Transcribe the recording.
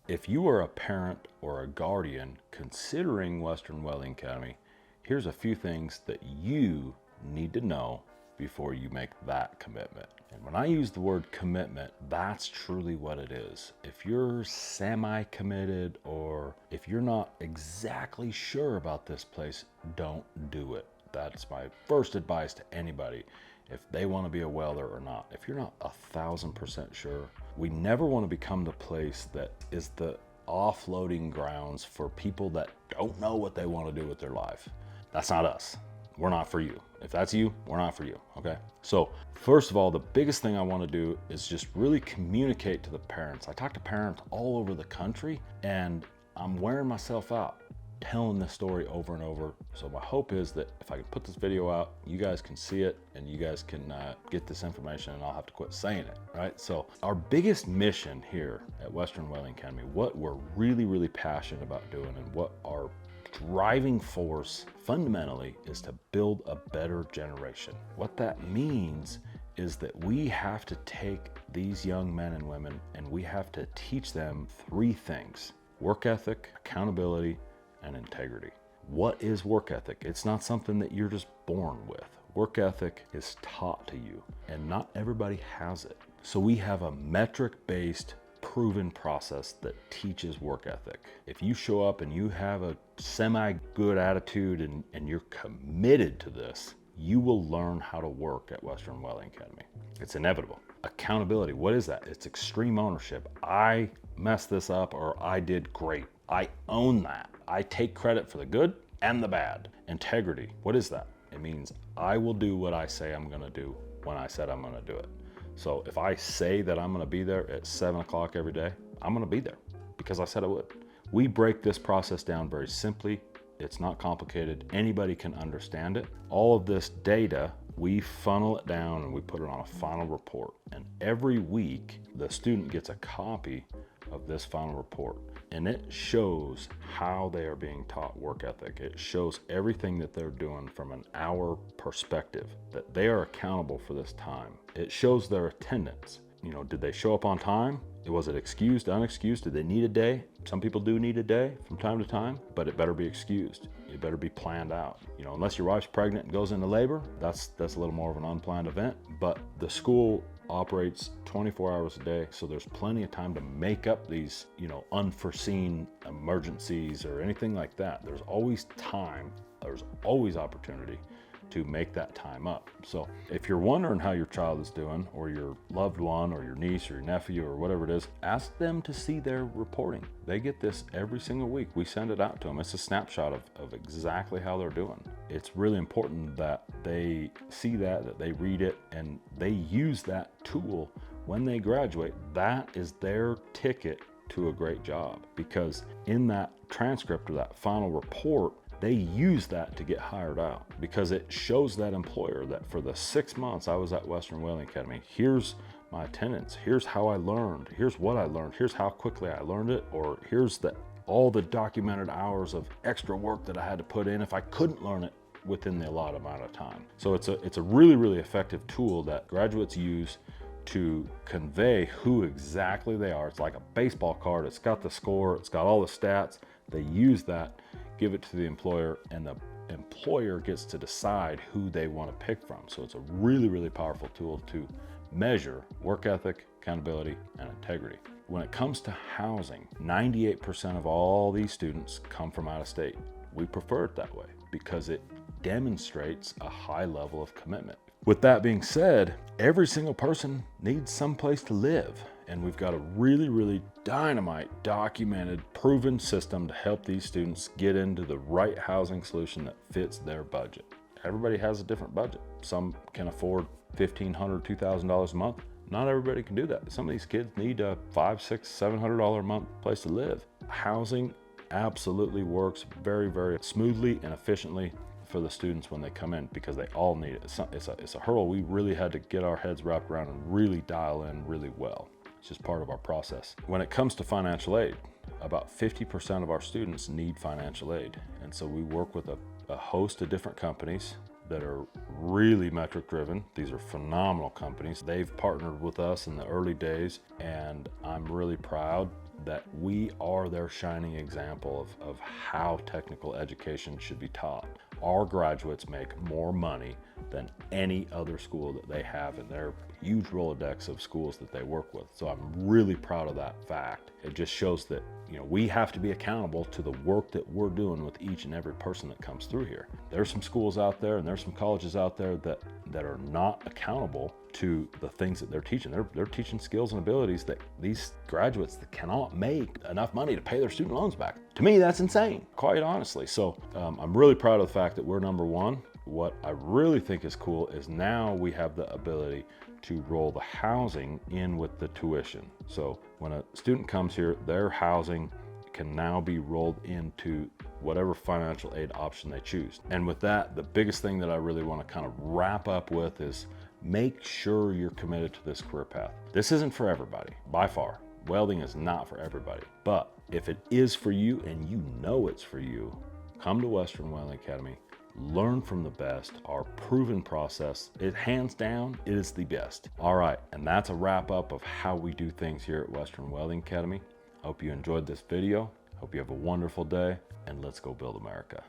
If you are a parent or a guardian considering Western Welding Academy, here's a few things that you need to know before you make that commitment. And when I use the word commitment, that's truly what it is. If you're semi-committed or if you're not exactly sure about this place, don't do it. That's my first advice to anybody, if they want to be a welder or not. If you're not 1,000% sure, we never want to become the place that is the offloading grounds for people that don't know what they want to do with their life. That's not us. We're not for you. If that's you, we're not for you, okay? So first of all, the biggest thing I want to do is just really communicate to the parents. I talk to parents all over the country and I'm wearing myself out telling this story over and over. So my hope is that if I can put this video out, you guys can see it and you guys can get this information and I'll have to quit saying it, right? So our biggest mission here at Western Welding Academy, what we're really passionate about doing and what our driving force fundamentally is to build a better generation. What that means is that we have to take these young men and women and we have to teach them three things: work ethic, accountability, and integrity. What is work ethic? It's not something that you're just born with. Work ethic is taught to you and not everybody has it. So we have a metric-based proven process that teaches work ethic. If you show up and you have a semi-good attitude and you're committed to this, you will learn how to work at Western Welding Academy. It's inevitable. Accountability, what is that? It's extreme ownership. I messed this up or I did great. I own that. I take credit for the good and the bad. Integrity, what is that? It means I will do what I say I'm gonna do when I said I'm gonna do it. So if I say that I'm gonna be there at 7 o'clock every day, I'm gonna be there because I said I would. We break this process down very simply. It's not complicated. Anybody can understand it. All of this data, we funnel it down and we put it on a final report. And every week, the student gets a copy of this final report. And it shows how they are being taught work ethic. It shows everything that they're doing from an hour perspective, that they are accountable for this time. It shows their attendance. You know, did they show up on time? Was it excused, unexcused? Did they need a day? Some people do need a day from time to time, but it better be excused. It better be planned out. You know, unless your wife's pregnant and goes into labor, that's a little more of an unplanned event. But the school operates 24 hours a day, so there's plenty of time to make up these, you know, unforeseen emergencies or anything like that. There's always time. There's always opportunity to make that time up. So if you're wondering how your child is doing, or your loved one, or your niece, or your nephew, or whatever it is, ask them to see their reporting. They get this every single week. We send it out to them. It's a snapshot of exactly how they're doing. It's really important that they see that they read it, and they use that tool when they graduate. That is their ticket to a great job, because in that transcript or that final report, they use that to get hired out, because it shows that employer that for the 6 months I was at Western Welding Academy, here's my attendance, here's how I learned, here's what I learned, here's how quickly I learned it, or here's all the documented hours of extra work that I had to put in if I couldn't learn it within the allotted amount of time. So it's a really effective tool that graduates use to convey who exactly they are. It's like a baseball card. It's got the score, it's got all the stats. They use that, give it to the employer, and the employer gets to decide who they want to pick from. So it's a really powerful tool to measure work ethic, accountability, and integrity. When it comes to housing, 98% of all these students come from out of state. We prefer it that way because it demonstrates a high level of commitment. With that being said, every single person needs some place to live. And we've got a really dynamite, documented, proven system to help these students get into the right housing solution that fits their budget. Everybody has a different budget. Some can afford $1,500, $2,000 a month. Not everybody can do that. Some of these kids need a $500, $600, $700 a month place to live. Housing absolutely works very smoothly and efficiently for the students when they come in, because they all need it. It's a hurdle we really had to get our heads wrapped around and really dial in really well. It's just part of our process. When it comes to financial aid, about 50% of our students need financial aid. And so we work with a host of different companies that are really metric driven. These are phenomenal companies. They've partnered with us in the early days, and I'm really proud that we are their shining example of how technical education should be taught. Our graduates make more money than any other school that they have in their huge Rolodex of schools that they work with. So I'm really proud of that fact. It just shows that, you know, we have to be accountable to the work that we're doing with each and every person that comes through here. There's some schools out there and there's some colleges out there that are not accountable to the things that they're teaching. They're teaching skills and abilities that these graduates that cannot make enough money to pay their student loans back. To me, that's insane, quite honestly. So I'm really proud of the fact that we're number one. What I really think is cool is now we have the ability to roll the housing in with the tuition. So when a student comes here, their housing can now be rolled into whatever financial aid option they choose. And with that, the biggest thing that I really want to kind of wrap up with is make sure you're committed to this career path. This isn't for everybody, by far. Welding is not for everybody. But if it is for you and you know it's for you, come to Western Welding Academy. Learn from the best. Our proven process, hands down, it is the best. All right, and that's a wrap up of how we do things here at Western Welding Academy. Hope you enjoyed this video. Hope you have a wonderful day, and let's go build America.